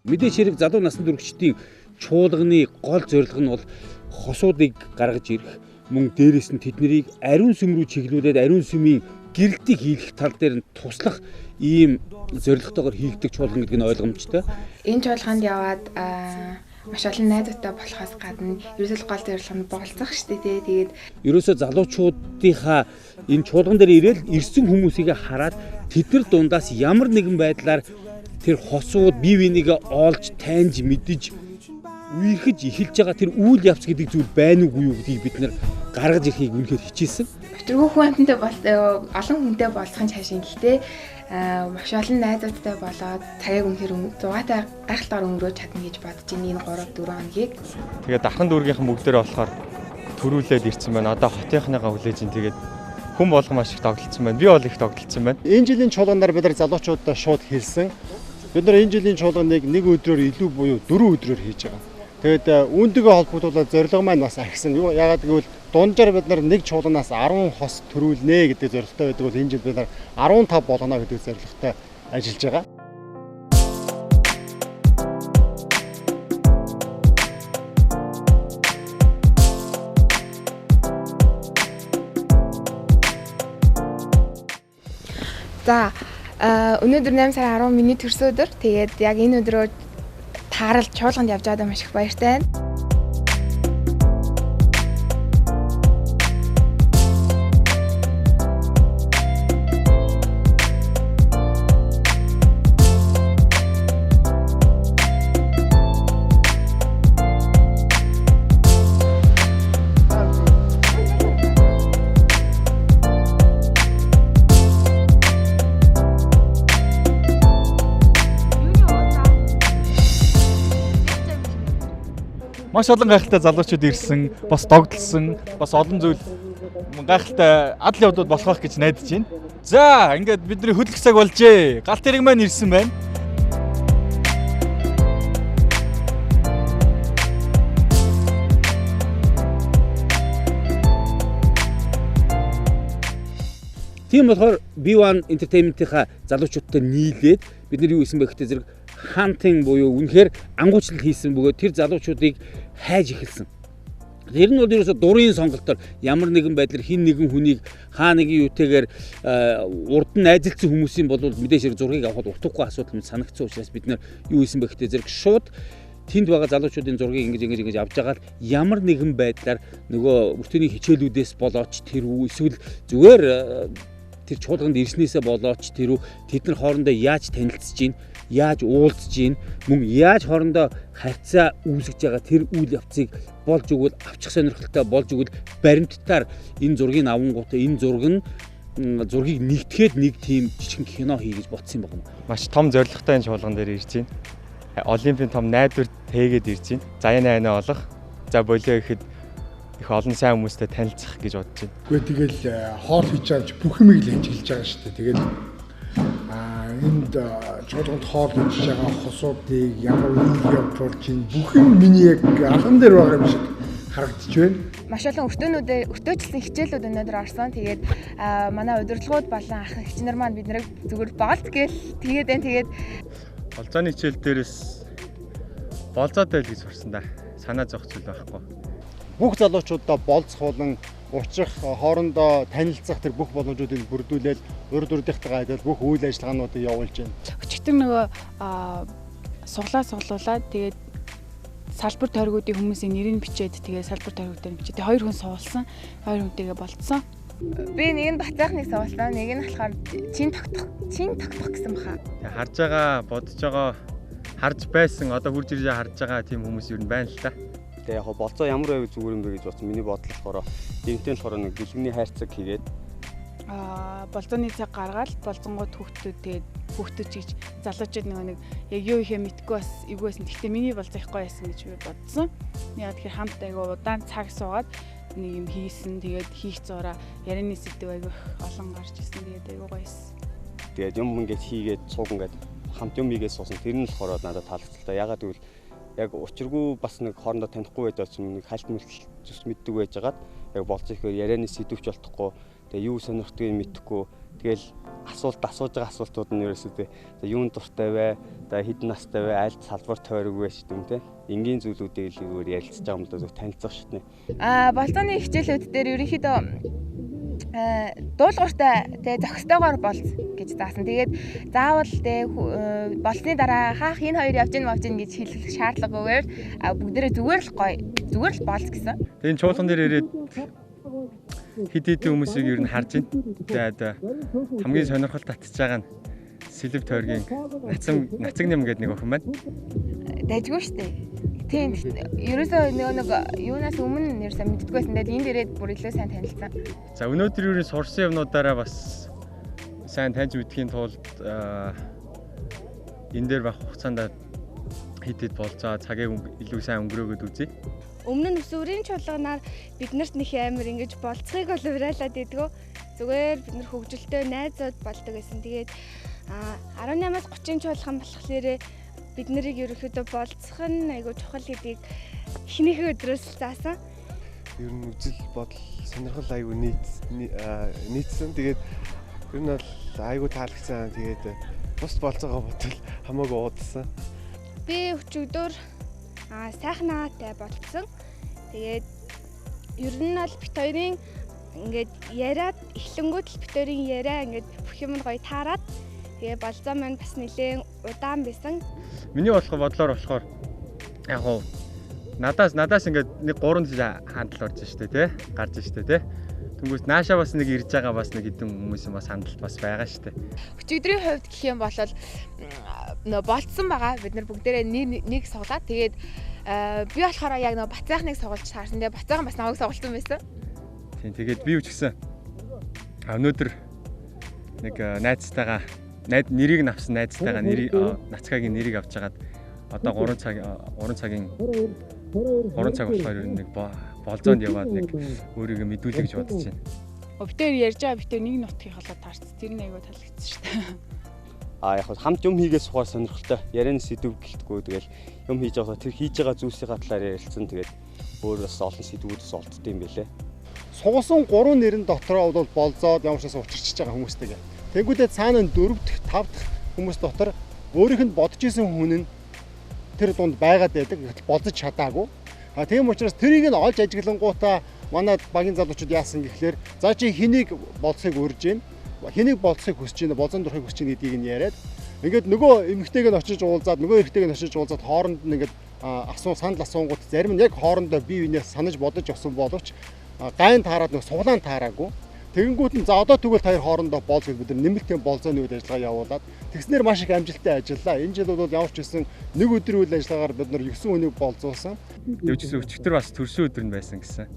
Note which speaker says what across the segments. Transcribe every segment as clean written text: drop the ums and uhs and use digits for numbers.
Speaker 1: Мэдээж хэрэг залуу насны туршидын чуулганы гол зорилго нь бол хосуудыг гаргаж ирэх, мөн дээрээс нь тэднийг ариун сүм рүү чиглүүлээд ариун сүмийн гэрэлтийг хийх тал дээр нь туслах ийм зорилготойгоор хийгдэг чуулган гэдэг нь ойлгомжтой.
Speaker 2: Энэ чуулганд яваад маш олон найзуудтай болохоос гадна ерөөсөө гол зорилго нь болцох шүү дээ. Тэгээд
Speaker 1: ерөөсөө залуучуудынхаа энэ чуулган дээр ирээл ирсэн хүмүүсийг хараад тэднэр дундаас ямар нэгэн байдлаар тэр хосууд бие бинийгээ олж таньж мэдж үерхэж эхэлж байгаа тэр үйл явц гэдэг зүйл байна уугүй юу гэдгийг бид нэр гаргаж ирэхийг үнэхээр хичээсэн.
Speaker 2: Өчигдөр хүн амтантай олон хүнтэй болохын цаашин гэхдээ маш олон найзуудтай болоод цагийг үнэхээр зугаатай гайхалтайгаар өнгөрөөж чадна гэж бодож байна энэ 3-4 хоногийг.
Speaker 3: Тэгээд дархан дүүргийнхэн бүгдээрээ болохоор төрүүлээд ирсэн байна. Одоо хотынхныгаа хүлээж ин тэгээд хүн болгон маш их тогтолцсон байна. Би бол их тогтолцсон байна.
Speaker 4: Энэ жилийн чуулганаар бид нар залуучуудаа шууд хэлсэн. Бид нар энэ жилийн чуулганыг нэг өдрөөр илүү буюу 4 өдрөөр хийж байгаа. Тэгээд үүнтэйгээ холбогдуулаад зорилго маань бас ахисан. Яагаад гэвэл дунджаар бид нар нэг чуулганаас 10 хос төрүүлнэ гэдэг зорилготой байдаг бол энэ жил бид нар 15 болгоно гэдэг зорилготой ажиллаж байгаа.
Speaker 2: За өнөөдөр 8 сарын 10 миний төрсөн өдөр. Тэгээд яг энэ өдрөө таарал чуулганд явж байгаад маш их баяртай байна.
Speaker 3: Маш олон гайхалтай залуучууд ирсэн, бас догдолсон, бас олон зүйл гайхалтай адал явдууд болох гэж найдаж байна. За, ингээд бидний хөдлөх цаг болжээ. Галт хэрэг маань ирсэн байна.
Speaker 1: Тийм болохоор B1 Entertainment-ийнхаа залуучуудтай нийлээд бид нар юу хийсэн бэ гэхдээ зэрэг хантинг буюу үнэхээр ангуучлал хийсэн бөгөөд тэр залуучуудыг хайж эхэлсэн. Тэр нь бол ерөөсө дурын сонголтоор ямар нэгэн байдлаар хин нэгэн хүнийг хаа нэгэн юутэйгээр урд нь айзалцсан хүмүүсийн бол мэдээж хэрэг зургийг авахд утгагүй асуудал мэт санагдсан учраас бид нар юу хийсэн бэ гэхдээ зэрэг шууд тэнд байгаа залуучуудын зургийг ингэж авч байгаа л ямар нэгэн байдлаар нөгөө өртөний хичээлүүдээс болооч тэр эсвэл зүгээр тэр чуулганд ирснээсээ болооч тэр тэд нар хоорондоо яаж танилцж гин, яаж уулзж гин, мөн яаж хоорондоо харьцаа үүсгэж байгаа тэр үйл явцыг болж өгвөл авчих сонирхолтой болж өгвөл баримттаар энэ зургийг авангуудаа энэ зургийг нэгтгэхэд нэг тийм жижигхэн кино хий гэж ботсон юм байна.
Speaker 3: Маш том зорилготой энэ чуулган дээр ирж байна. Олимпийн том найдвар тээгээд ирж байна. Заяаны айна олох. За болио гэхэд их олон сайн хүмүүстэй танилцах гэж бодож байна.
Speaker 5: Гэхдээ тэгэл хоол хийж авч бүх юмыг л хийж байгаа шүү дээ. Тэгэл энд чуулганд хоол хийж байгаа хосуудыг ямар үйл явц болж ин бүх юм миний яг алган дээр байгаа юм шиг харагдаж байна.
Speaker 2: Маш олон өртөөжилсэн хичээлүүд өнөөдөр орсон. Тэгээд манай удирдлагууд болон ах эгчнэр маань бид нарыг зүгээр боолт гээл тэгээд байна. Тэгээд
Speaker 3: болзооны хичээл дээрээс болзоод байл гэж сурсан да. Санаа зовх зүйл байхгүй.
Speaker 4: Бүх залуучуудаа болцох болон учрах хоорондоо танилцах тэр бүх боломжуудыг бүрдүүлээд урд урдынхтайгаа адил бүх үйл ажиллагаануудыг явуулж байна.
Speaker 6: Өчигдөр нөгөө суглуулаад тэгээд салбар тойргуудын хүмүүсийн нэрийг бичээд тэгээд салбар тойргуудаар бичээд хоёр хүн суулсан. Хоёр хүнтэйгээ болцсон.
Speaker 2: Би нэг нь бацаахныг суулсан, нэг нь болохоор чин тогтох гэсэн баха.
Speaker 3: Харж байгаа, бодож байгаа, харж байсан, одоо хурж ирж харж байгаа тийм хүмүүс юу байна л та.
Speaker 7: Тэгээ яг болцоо ямар байв зүгээр юм бэ гэж бодсон. Миний бодол болохоор нэгэнтэй болохоор нэг гэлгний хайрцаг хийгээд
Speaker 6: болзооны цаг гаргаад болзонгууд хүүхдүүд чигч залуучууд нэг яг юу ихэ мэдгүй бас эвгүйсэн. Гэхдээ миний болзоо их гоё байсан гэж би бодсон. Яг тэгэхээр хамт айгу удаан цаг суугаад нэг юм хийсэн. Тэгээд хийх зураа ярианы сэдв айгу олон гарч ирсэн. Тэгээд айгу гоёсэн.
Speaker 7: Тэгээд юм ингээд хийгээд цуг ингээд хамт юм хийгээд суусан. Тэр нь болохоор надад таалагдталтай. Ягаад гэвэл яг учиргүй бас нэг хоорондоо танихгүй байдаг ч нэг хальт мэлт зүс мэддэг байжгаад яг болцоо ихээр ярианы сэдвч болтохгүй Тэгээ юу сонирхдгийг мэдэхгүй. Тэгэл асууж байгаа асуултууд нь ерөөсөө тэгээ юунд дуртай вэ? Тэгээ хэдэн настай вэ? Аль салбарт тойрог вэ ч юм те. Энгийн зүйлүүдийг л зүгээр ярилцж байгаа юм л да зөв танилцах шатны.
Speaker 2: Болцооны хичээлүүд дээр ерөнхийдөө дуулууртай тэгээ зохистойгоор болц гэж заасан. Тэгээд заавал тэгээ болсны дараа хаах энэ хоёр явж гин гэж хэлэх шаардлагагүйгээр бүгдээрээ зүгээр л болц гэсэн.
Speaker 3: Тэгээ энэ чуулган дээр ирээд хэд хэдэн хүмүүсийг ер нь харж байна. Тэгээд хамгийн сонирхол татж байгаа нь Сэлб тойргийн нацаг нэм гэдэг нэг охин байна.
Speaker 2: Дайжгүй шүү дээ. Тийм. Ерөөсөө нэг юунаас өмнө нэрсээ мэддэггүйсэн. Тэгээд энд ирээд бүр илүү сайн танилцсан.
Speaker 3: За өнөөдөр юу н сурсан юмнуудаараа бас сайн таньж мэдхийн тулд энэ дээр байх хугацаанд хэд болцоо цагийг илүү сайн өнгөрөөгд үзье.
Speaker 8: Өмнө нь өсвөрийн чуулганаар биднэрт нэг амар ингэж болцохыг бол уриалаад идэггүй. Зүгээр бид нар хөгжилтэй найзууд болдог гэсэн. Тэгээд 18-аас 30 чуулган болохоор бид нарыг ерөөхдөө болцох нь айгуу чухал гэдгийг эхнийхээ өдрөөс л заасан.
Speaker 9: Ер нь үзэл бодол сонирхол айгуу нийцсэн. Тэгээд ер нь бол айгуу таалагдсан. Тэгээд бус болцоогоо бодвол хамаагүй уудсан.
Speaker 8: Би өчигдөр сайхан наатай болцсон. Тэгээд ер нь бол бит хоёрын ингээд яриад эхлэнгүүт л бит хоёрын яриа ингээд бүх юм гоё таарад. Тэгээ болцоо маань бас нэлээд удаан байсан.
Speaker 3: Миний бодлоор яг хуу надаас ингээд нэг 3 хандлт орж штэ тий гарч штэ тий. Тэнгүүт наашаа бас нэг ирж байгаа бас нэг хэдэн хүмүүсийн бас хандлт бас байгаа штэ.
Speaker 2: Өчигдрийн хувьд гэх юм бол нөө болцсон байгаа. Бид нар бүгдээрээ нэг суглаад тэгээд би болохоор яг нөө бацаахныг сугалж таарсан. Тэгээд бацаахан бас намайг сугалсан байсан.
Speaker 3: Тийм тэгээд би юу ч гэсэн өнөөдөр нэг найзтайгаа нэрийг авсан найзтайгаа нацгагийн нэрийг авч жагаад одоо 3 цаг болохоор нэг болзоонд яваад нэг өөрийгөө мэдүүлэх гэж бодож байна.
Speaker 6: Битээр ярьж байгаа битээр нэг нутгийг халаад таарч тэр нь айгуу таалагдсан шүү дээ.
Speaker 7: Яг хамт юм хийгээс сухаар сонирхолтой. Ярианы сэдв гэлтгүй тэгэл юм хийж байгаа тэр хийж байгаа зүйлсийн талаар ярилцсан. Тэгээд өөр бас олон сэдвүүдс олдсон юм байлээ.
Speaker 4: Сугасан 3 нэрэн дотроо бол болзоод ямар ч учирчж байгаа хүмүүстэйгээ. Тэнгүүдээ цаана 4 дахь 5 дахь хүмүүс дотор өөрийнх нь бодож исэн хүн нь тэр дунд байгаад байдаг. Болзож чадаагүй. Тийм учраас тэрийг нь олж ажиглангуудаа манай багийн залуучууд яасан гэхлээр за чи хэнийг болцохыг урьж гин хэнийг болцохыг хүсэж байна болзон дурахыг хүсэж байна гэдгийг нь яриад ингээд нөгөө эмэгтэйг нь очиж уулзаад нөгөө эрэгтэйг нь очиж уулзаад хооронд нь ингээд санал асуунгууд зарим нь яг хоорондоо бие биенээс санаж бодож авсан боловч гайн таарад нөгөө суглаан таараагүй. Тэгэнгүүт нь за одоо тэгвэл хоёр хоорондоо болц гэж бид нэмэлтийн болзооны үед ажиллагаа явуулаад тэгснээр маш их амжилттай ажиллаа. Энэ жил бол ямар ч гэсэн нэг өдрийн үйл ажиллагаагаар бид нар 9 хүнийг болзуулсан.
Speaker 3: Дэвчсэн өчигдөр бас төрсөн өдөр нь байсан гэсэн.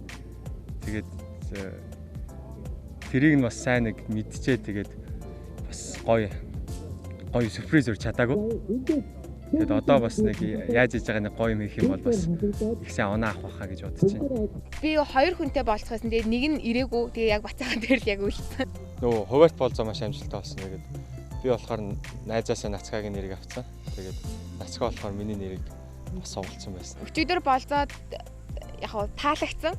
Speaker 3: Тэгээд тэрийг нь бас сайн нэг мэдчихээ тэгээд бас гоё сюрприз өрч чадаагүй. Тэгээд одоо бас нэг яаж хийж байгаа нэг гоё юм хийх юм бол бас их сайн оноо авах байхаа гэж бодож байна.
Speaker 2: Би 2 хүнтэй болцохсон. Тэгээд нэг нь ирээгүй. Тэгээд яг бацаахан дээр л яг үлдсэн.
Speaker 3: Нөгөө хуваарт болзоо маш амжилттай болсон. Тэгээд би болохоор найзаасаа нацгагийн нэрийг авцсан. Тэгээд нацгаа болохоор миний нэрийг бас сонгоцсон байсан.
Speaker 2: Өчигдөр болзоод яг таалагдсан.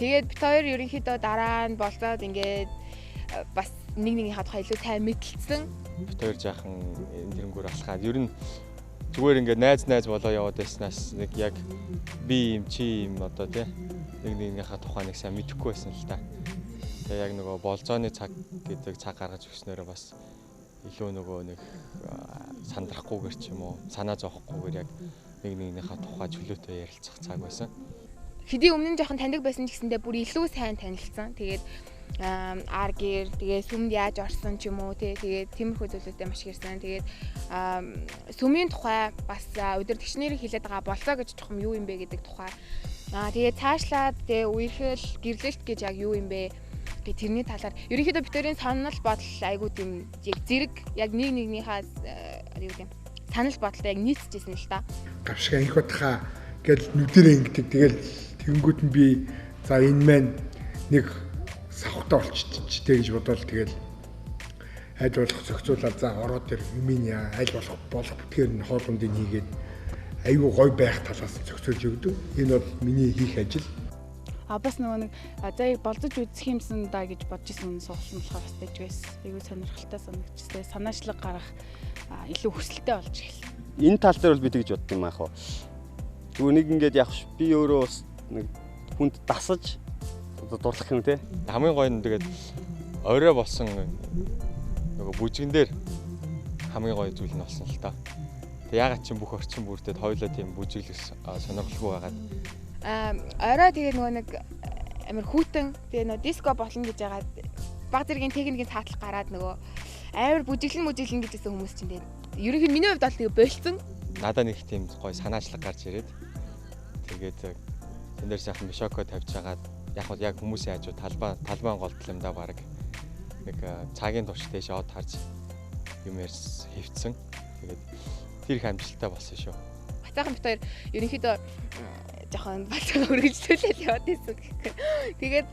Speaker 2: Тэгээд бит хоёр ерөнхийдөө дараа нь болзоод ингээд бас нэгнийхээ тухай илүү сайн мэдэлцсэн.
Speaker 3: Бит хоёр жаахан энэрнгүүр алхаад ер нь зүгээр ингээд найз болоо яваад байснаас нэг яг би юм чи юм одоо тий нэгнийхээ тухай нэг сайн мэдэхгүй байсан л та. Тэгээ яг нөгөө болзооны цаг гэдэг цаг гаргаж өгснөөрөө бас илүү нөгөө нэг сандрахгүйгээр ч юм уу санаа зовхгүйгээр яг нэгнийхээ тухай чөлөөтэй ярилцах цаг байсан.
Speaker 2: Хэдий өмнө нь жоохон таньдаг байсан ч гэсэндээ бүр илүү сайн танилцсан. Тэгээд аргэр тэгээд сүмд яаж орсон ч юм уу тэгээд тиймэрхүү зүйлүүдэд маш хэрсэн. Тэгээд сүмийн тухай бас өдөр тэгшнэрийг хэлээд байгаа болцоо гэж чухам юу юм бэ гэдэг тухай. Тэгээд цаашлаад тэгээд үерхэл гэрлэлт гэж яг юу юм бэ гэ тэрний талаар ерөнхийдөө битэрийн санал бодол айгуу тийм яг зэрэг яг нэгнийхээ юу гэм санал бодолтой яг нийцчихсэн л та.
Speaker 5: Гавшиг анх удаа гэл нүдэрээ ингэдэг тэгэл тэнгүүд нь би за энэ маань нэг савхтаа болчихчихтэй гэж бодвол тэгэл аль болох зохицуулаад за ороод тэр юмын аль болох тэгэхээр нь хоолундыг хийгээд аюу гой байх талаас зохицуулж өгдөг. Энэ бол миний хийх ажил.
Speaker 6: Бас нөгөө нэг за яг болдож үзэх юмсан да гэж бодож исэн суулсан болохоор бас байж байсан. Айгүй сонирхолтой санагдчихсан. Санаачлаг гарах илүү хүсэлтэй болж эхэлсэн.
Speaker 7: Энэ тал дээр бол би тэгж боддог юм аах. Зүгээр нэг ингээд яг би өөрөө бас нэг хүнд дасаж одоо дурлах юм те.
Speaker 3: Хамгийн гоё нь тэгээд орой болсон нөгөө бүжгэн дээр хамгийн гоё зүйл нь болсон л та. Тэг ягаад ч бүх орчин бүрдээд хоёулаа тийм бүжиглэх сонирхолгүй байгаад.
Speaker 2: Орой тэгээд нөгөө нэг амар хүүтэн тэгээд нөгөө диско болно гэж яагаад баг зэргийн техникийн цаатлах гараад нөгөө амар бүжиглэн гэжсэн хүмүүс чинь тэгээд ерөнхийдөө миний хувьд бол тэгээ болцсон.
Speaker 3: Надад нэг тийм гоё санаачлаг гарч ирээд тэгээд тэн дээр сайхан мишоко тавьж хагаад яг хүмүүсийн хажуу талбайн голдол юм да баг нэг цагийн турш дэше од харж юм ярьс хөвцөн. Тэгээд тэр их амжилттай болсон шүү.
Speaker 2: Бацаахан бит хоёр ерөнхийдөө жоохон балцаа өргөжлүүлээд яваад байсан. Тэгээд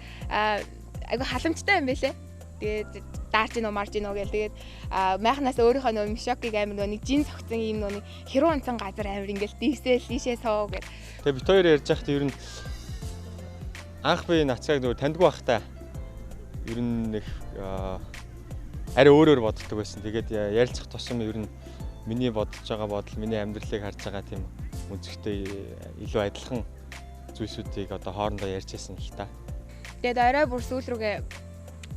Speaker 2: айгу халамжтай юм байлээ. Тэгээд даарч гинөө марж гинөө гэл тэгээд майхнаас өөрийнхөө нөө мишокыг амар нэг жин цогцсон юм нөө хэрүүн онцон газар амар ингээл дийсэл ийшээ соо гэл.
Speaker 3: Тэгээд бит хоёр ярьж байхад ер нь анх би нацгааг нөгөө таньдгүй байхдаа ер нь нэг арай өөрөөр боддог байсан. Тэгээд ярилцах тусам ер нь миний бодож байгаа бодол, миний амьдралыг харж байгаа тийм үнцгтэй илүү адилхан зүйлсүүдийг одоо хоорондоо ярьж байсан л та.
Speaker 2: Тэгээд орой бүр сүүл рүүгээ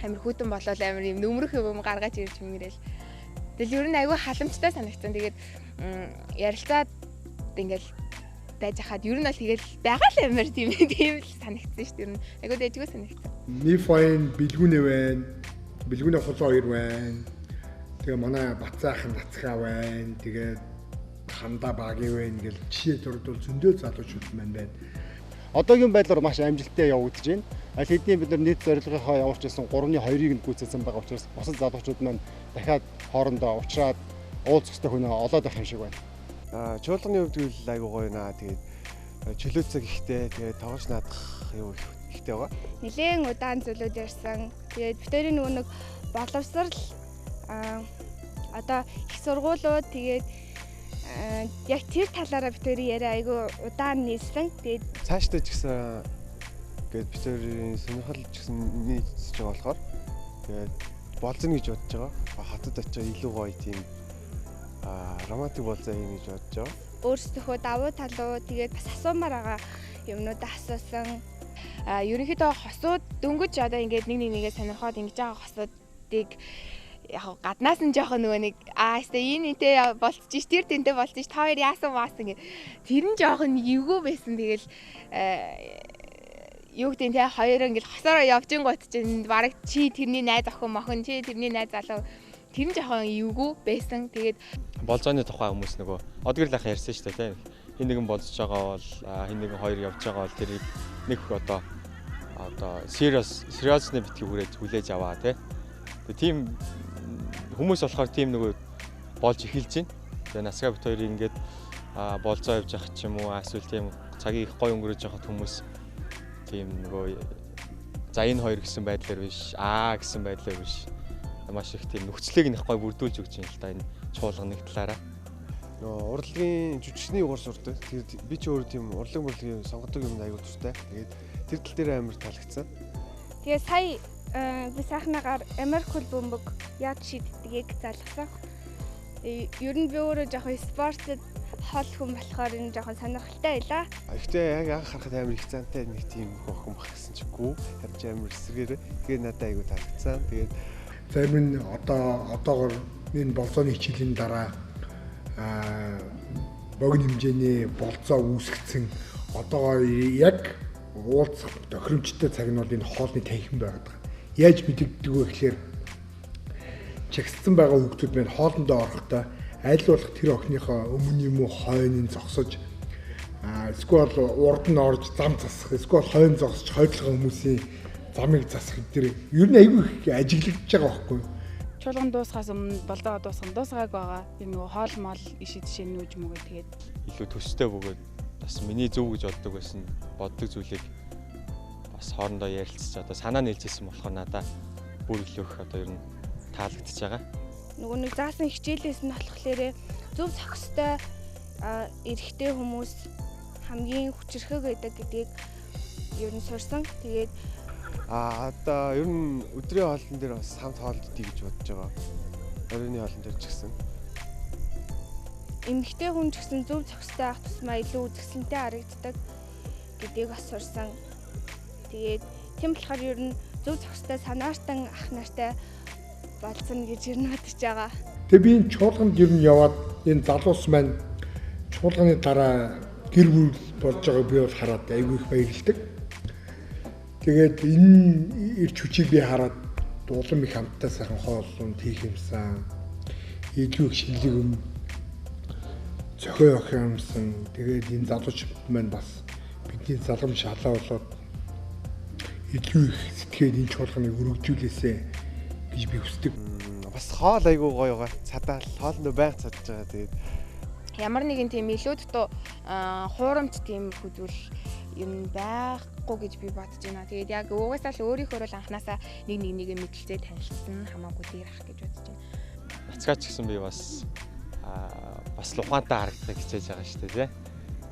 Speaker 2: амар хүүтэн болоод амар юм нөмрөх юм гаргаж ирж мэрэл. Тэгэл ер нь айгүй халамжтай санагдсан. Тэгээд ярилцаад ингээл байж хаад ер нь бол тэгэл байгаа л амар тийм л санагдсан шүү дээ. Ер нь айгүй дэжгүй санагдсан.
Speaker 5: Нифайн бэлгүүнээ байна. Бэлгүүнээ хулуу хоёр байна. Тэгээ манай бацаахан нацгаа байна. Тэгээд хандаа багийн байна гэл жишээ дурдвал зөндөө залуучууд маань байна.
Speaker 4: Одоогийн байдлаар маш амжилттай явагдаж байна. Аль хэдийн бид нар нийт зорилгынхаа явуулж байсан 3-2-ыг нь гүйцэтсэн байгаа учраас бусад залуучууд маань дахиад хоорондоо уулзраад уулзахтай хүн олоод байх юм шиг байна.
Speaker 9: Чуулганы хувьд л айгуу гоё наа. Тэгээд чөлөөцөг ихтэй, тэгээд тоглож наадах юу ихтэй байгаа.
Speaker 8: Нилээн удаан зүйлүүд ярьсан. Тэгээд битэрийн нөгөө нэг боловсрал одоо их сургуулиуд тэгээд яг тэр талаараа битэрийн яриа айгуу удаан нийслэн. Тэгээд
Speaker 9: цаашдаа ч гэсэн гээд битэрийн сонирхол ч гэсэн нийцж байгаа болохоор тэгээд болзно гэж бодож байгаа. Хотод очиж илүү гоё тийм романтик болзоо юм гэж бодож байгаа.
Speaker 8: Өөрсдөө давуу талуу тэгээд бас асуумаар байгаа юмнуудаа асуусан.
Speaker 2: Ерөнхийдөө хосууд дөнгөж одоо ингээд нэгээ сонирхоод ингэж байгаа хосуудыг яг гаднаас нь жоохон нөгөө нэг энэ нэтэ болчих тэр тэнтэй болчих та хоёр яасан маасан гэ тэр нь жоохон эвгүй байсан. Тэгэл юу гэдэг нь те хоёр ингээл хосороо явж ингот чинь бараг чи тэрний найз охин мохин чи тэрний найз залуу тэр нь жоохон эвгүй байсан. Тэгээд
Speaker 3: болзооны тухай хүмүүс нөгөө одгирлах ярьсан шүү дээ те. Хин нэгэн болзож байгаа бол хин нэгэн хоёр явж байгаа бол тэрийг нэг одоо seriously битгий хүрээд хүлээж аваа те. Тэгээ тийм хүмүүс болохоор тийм нөгөө болж эхэлж байна. Тэгээ насгаа бит хоёрыг ингээд болзоо явж явах ч юм уу эсвэл тийм цагийг их гоё өнгөрөөж явах хүмүүс тийм нөгөө за энэ хоёр гэсэн байдлаар биш гэсэн байдлаар биш маш их тийм нөхцөлийг их гоё бүрдүүлж өгч юм л да энэ чуулган нэг талаараа.
Speaker 9: Нөгөө урлагийн жүжигчний угаар сурдаг. Тэгээд би ч өөрөө тийм урлагийн сонгодог юм аягүй дуртай. Тэгээд тэр тал дээр амар таалагдсан.
Speaker 8: тэгээд сая би сайхнагаар Америкул бөмбөг яд шийддгийг залгасан. Ер нь би өөрөө жоохон спортод хол хүн болохоор энэ жоохон сонирхолтой байлаа.
Speaker 9: Гэхдээ яг анх харахад амар их зантай нэг тийм охин баг гэсэн чиггүй. Харж амар эсрэгээр тэгээд надад аягүй таалагдсан. Тэгээд
Speaker 5: зарим нь одоогоор энэ болцооны хичээлийн дараа богино хэмжээний болцоо үүсгэсэн одоогоор яг уулзах тохиромжтой цаг нь бол энэ хоолны танхим байгаад байгаа. Яаж мэдэгдэг вэ гэхээр чагссан байгаа хүүхдүүд маань хоолндоо орохдоо аль болох тэр охиныхоо өмнө юм уу хойныг зогсож эсвэл урд нь орж зам засах эсвэл хойно зогсож хойдлогоо хүмүүсийн замыг засах гэдэг ер нь айгүй их ажиглагдж байгаа байхгүй юу?
Speaker 6: Чуулган дуусахаас өмнө болдоо дуусгааг байгаа. Энэ нөгөө хоол мол ишид жишээ нүүж мөгөө тэгээд
Speaker 3: илүү төстэй бөгөөд бас миний зөв гэж боддог зүйлийг бас хоорондоо ярилцаж одоо санаа нийлжсэн болохоор надад бүр илүү их одоо ер нь таалагдчихж байгаа.
Speaker 8: Нөгөө нэг заасан хичээлээс нь болохоор зөв зохистой эрэгтэй хүмүүс хамгийн хүчрхэг байдаг гэдгийг ер нь сурсан. Тэгээд
Speaker 9: одоо ер нь өдрийн хоолн дээр бас хамт хоолддгийг гэж бодож байгаа. Оройны хоолн дээр ч гэсэн.
Speaker 8: Эмэгтэй хүн ч гэсэн зөв зохистой авах тусмаа илүү үзэсгэлэнтэй харагддаг гэдгийг бас сурсан. Тэгээд тийм болохоор ер нь зөв зохистой санаартан ах нартай болсон гэж ер нь бодож байгаа.
Speaker 5: Тэгээ би энэ чуулганд ер нь яваад энэ залуус маань чуулганы дараа гэр бүл болж байгааг би бол хараад айгүй их баярлагдав. Тэгээд энэ ирч хүчийг би хараад улам их хамтдаа сайхан хооллон тийх юмсан. Илүү их шинэлэг юм зохио охиомсон. Тэгээд энэ залууч маань бас бидний залгамж халаа болоод илүү их сэтгэхэд энэ чуулганыг өргөжүүлээсэ гэж би хүсдэг.
Speaker 9: Бас хоол айгүй гоё байгаа. Цадаал хоолнд байнга цадж байгаа. Тэгээд
Speaker 2: ямар нэгэн тийм илүү дутуу хуурамч тийм хүсвэл юм байхгүй гэж би бодож байна. Тэгээд яг угаасаа л өөрийнхөө л анханасаа нэг мэдлэлцээ танилцсан хамаагүй дээр ах гэж бодож байна.
Speaker 3: Нацгаач гэсэн би бас ухаантай харагдахыг хичээж байгаа шүү дээ, тий.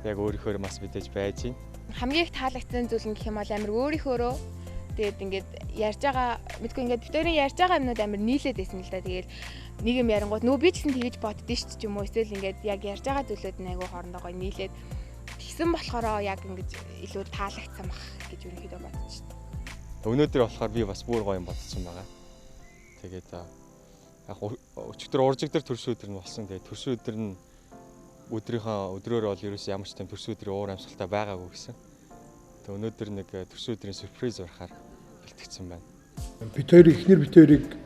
Speaker 3: Яг өөрийнхөө бас мэдээж байж байна.
Speaker 2: Хамгийн их таалагдсан зүйл нь гэх юм бол амар өөрийнхөөрөө тэгээд ингээд ярьж байгаа мэдгүй ингээд битэрийн ярьж байгаа юмнууд амар нийлээд байсан л да. Тэгээд нэг юм ярингууд нөө би ч гэсэн тэгэж боддөө шүү ч юм уу. Эсвэл ингээд яг ярьж байгаа зүйлүүд нь айгүй хоорондоо гоё нийлээд тэгсэн болохоор яг ингэж илүү таалагдсан бах гэж ерөнхийдөө бодож байна.
Speaker 3: Өнөөдөр болохоор би бас бүр гоё юм бодсон байгаа. Тэгээд яг өчигдөр уржигдэр төрс өдөр нь болсон. Тэгээд төрс өдөр нь өдрөөр бол ерөөс ямар ч тийм төрс өдрийн уур амьсгалтай байгаагүй гэсэн. Тэгээд өнөөдөр нэг төрс өдрийн сюрприз урахаар бэлтгэсэн байна.
Speaker 5: Бид хоёрыг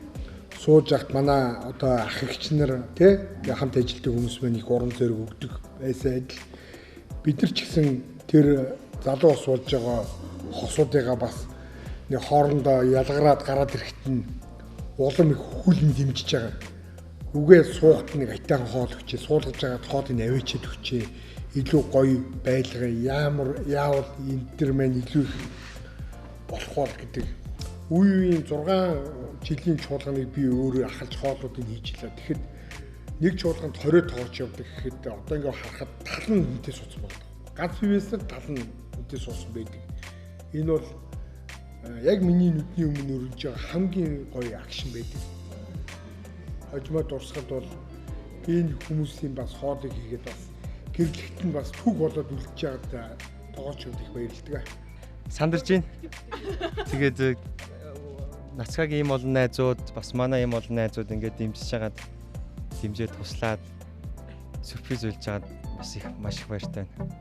Speaker 5: сууж ахт манай одоо ах эгч нар тий хамт ажилладаг хүмүүс маань их уран зориг өгдөг байсан адил бид нар ч гэсэн тэр залуу суулж байгаа хосуудыгаа бас нэг хоорондоо ялгараад гараад ирэхэд нь улам их хүлэн дэмжиж байгаа. Үгээ суухт нэг айтайхан хоол өгчээ, суулгаж байгаад хоолыг авчиад өгчээ. Илүү гоё байлгаа яавал энэ төр маань илүү их болох бол гэдэг. Үеийн 6 жилийн чуулганыг би өөрөө ахалж хооллуудыг хийж илаа. Тэгэхэд нэг чуулганд 20 тоогч явдаг гэхэд одоо ингээ харахад тал нь үнэтэй суудсан байна. Ганц бивээсээр тал нь үнэтэй суудсан байдаг. Энэ бол яг миний нүдний өмнө өрнөж байгаа хамгийн гоё акшн байдаг. Хожимоо дурсахад бол энэ хүмүүсийн бас хоолыг хийгээд бас гэрлэгт нь бас түг болоод үлдчихэж байгаад тоогоочуд их баярлдаг.
Speaker 3: Сандарч байна. Тэгээд Нацгаагийн ийм олон найзууд бас манай ийм олон найзууд ингээд дэмжиж хагаад дэмжиж туслаад сюрприз үлж хагаад бас их маш их баяртай байна.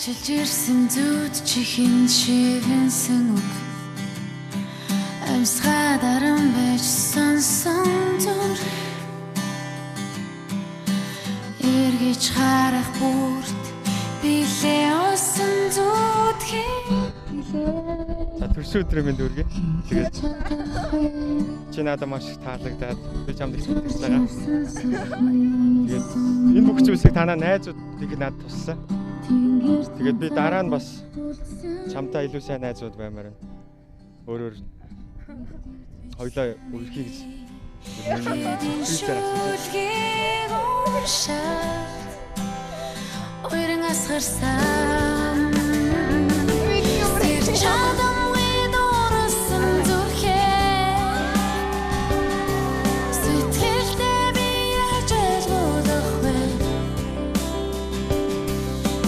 Speaker 10: Чижирсэн зүуд чихэн шивэнсэн үг амсгаа даран байж сонсон зүр эргэж харах бүрт билээ осон зүуд хээ.
Speaker 3: За өдөр минь дүргээ. Тэгээд чи надад маш их таалагдаад би чамд их сэтгэж байгаа. Тэгээд энэ бүх зүйлсийг танаа найзууд тэгээд надад туссан. Тэгээд би дараа нь бас чамтай илүү сайн найзууд баймаар байна. Өөрөөр хоёлаа үргэлжлэе гэж.
Speaker 10: Уйран асгарсан чадам видорсон зүрхээ сэтгэлдээ би яаж ойлгох вэ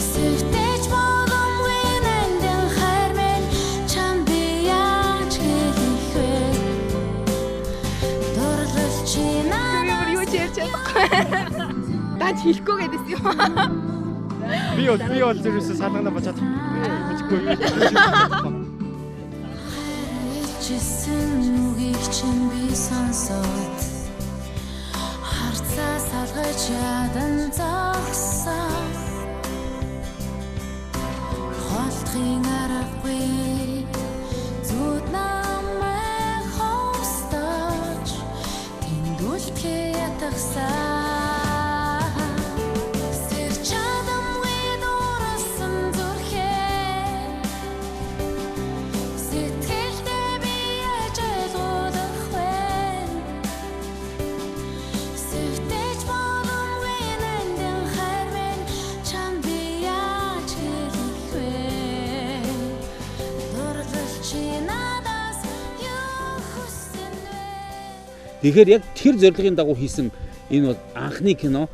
Speaker 10: сэтгэж боломгүй нандин хайр минь чам би яаж хэлэх вэ дурлал чи надад
Speaker 2: юу ч ярьж чадахгүй. Даад хэлэхгүй гэдээс юм.
Speaker 3: Би бол зэрэгс салгана бачаад мэдгүй юу.
Speaker 10: Чисэн үгийг чинь би сонсоод харцаа салгаж ядан зогсон холдохын аргагүй зүуд намайг хомстож тэндүүлдэхээ ятгсан
Speaker 1: Тэгэхээр яг тэр зорилгын дагуу хийсэн энэ бол анхны кино,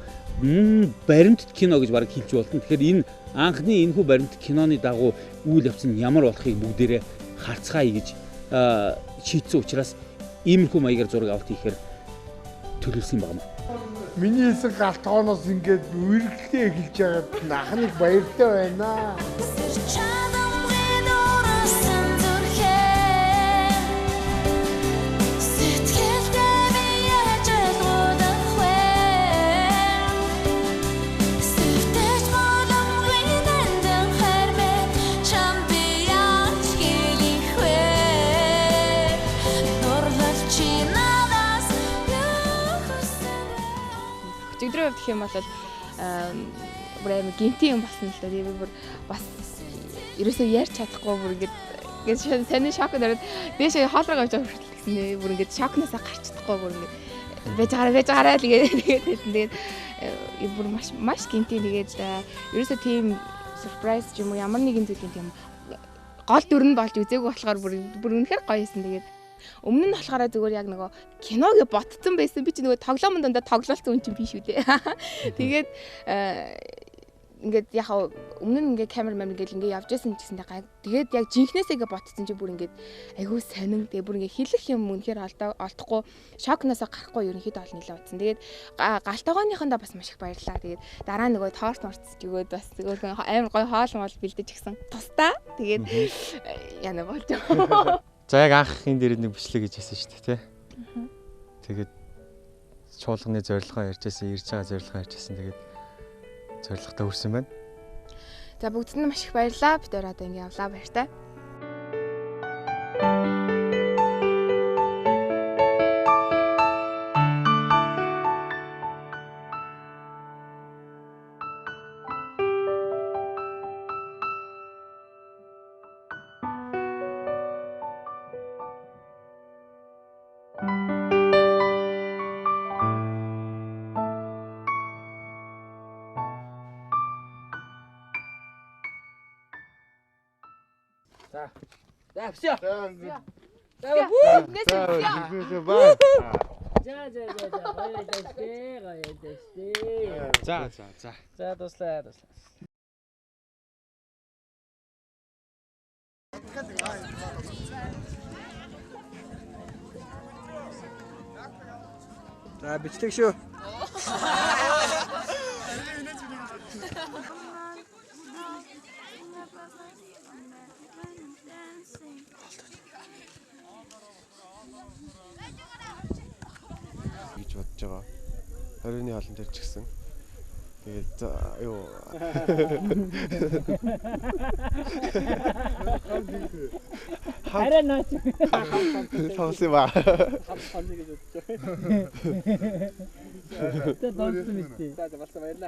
Speaker 1: баримтат кино гэж баг хэлж болно. Тэгэхээр энэ анхны энэхүү баримтат киноны дагуу үйл явц нь ямар болохыг бүгдээрээ харцгаая гэж шийдсэн учраас иймэрхүү маягаар зураг авалт хийхээр төлөвлөсөн юм байна.
Speaker 5: Миний хэлсэн галтгооноос ингээд үргэлжлээ эхэлж байгаад анхныг баяртай байна.
Speaker 2: Өчигдрийн хувьд гэх юм бол бүр амар гинти юм болсон л да. Би бүр бас ерөөсөө ярьж чадахгүй бүр ингээд саний шок дөрөд дээшээ хоолроо авч байгаа хүртэл гэсэн нэ бүр ингээд шокнасаа гарч чадахгүй бүр ингээд байж гараа л тэгээд бүр маш гинти тэгээд ерөөсөө тийм surprise ч юм уу ямар нэгэн зүйлийн тийм гол дүр нь болж үзээгүй болохоор бүр үнэхээр гоё юмсэн тэгээд өмнө нь болохоор зүгээр яг нөгөө киногээ ботцсон байсан. Би чи нөгөө тоглоомн дондоо тоглолцсон хүн чинь биш үү дээ. Тэгээд ингээд яг өмнө нь ингээд камер ингээд явж байсан ч гэсэндээ тэгээд яг жинхнээсээ ботцсон чи бүр ингээд айгүй сонин. Тэгээд бүр ингээд хэлэх юм үнэхээр олдохгүй шокноосоо гарахгүй ерөнхийдөө ол нэлээд утсан. Тэгээд галтайгооныхондоо бас маш их баярлалаа. Тэгээд дараа нөгөө торт морцж өгөөд бас амар гоё хоол мол бэлдэж гисэн. Тустаа тэгээд яна болж.
Speaker 3: За яг анх энэ дээр нэг бичлэг гэж хэлсэн шүү дээ, тий. Тэгээд чуулганы зорилгоо ярьжсэн, ирж байгаа зорилгоо ярьжсэн. Тэгээд зорилготой хүрсэн байна.
Speaker 2: За бүгдд нь маш их баярлалаа. Бид одоо ингэ явлаа баяртай.
Speaker 1: За все.
Speaker 3: За
Speaker 1: дуслаа.
Speaker 11: За бичлэг шүү.
Speaker 9: гэж бодож байгаа. 20-ны хоолн дээр ч гэсэн. Тэгээд юу
Speaker 11: Арай наач.
Speaker 9: Тавсан ба.
Speaker 11: Тэ донсон мэт.
Speaker 1: За болсон баярлалаа.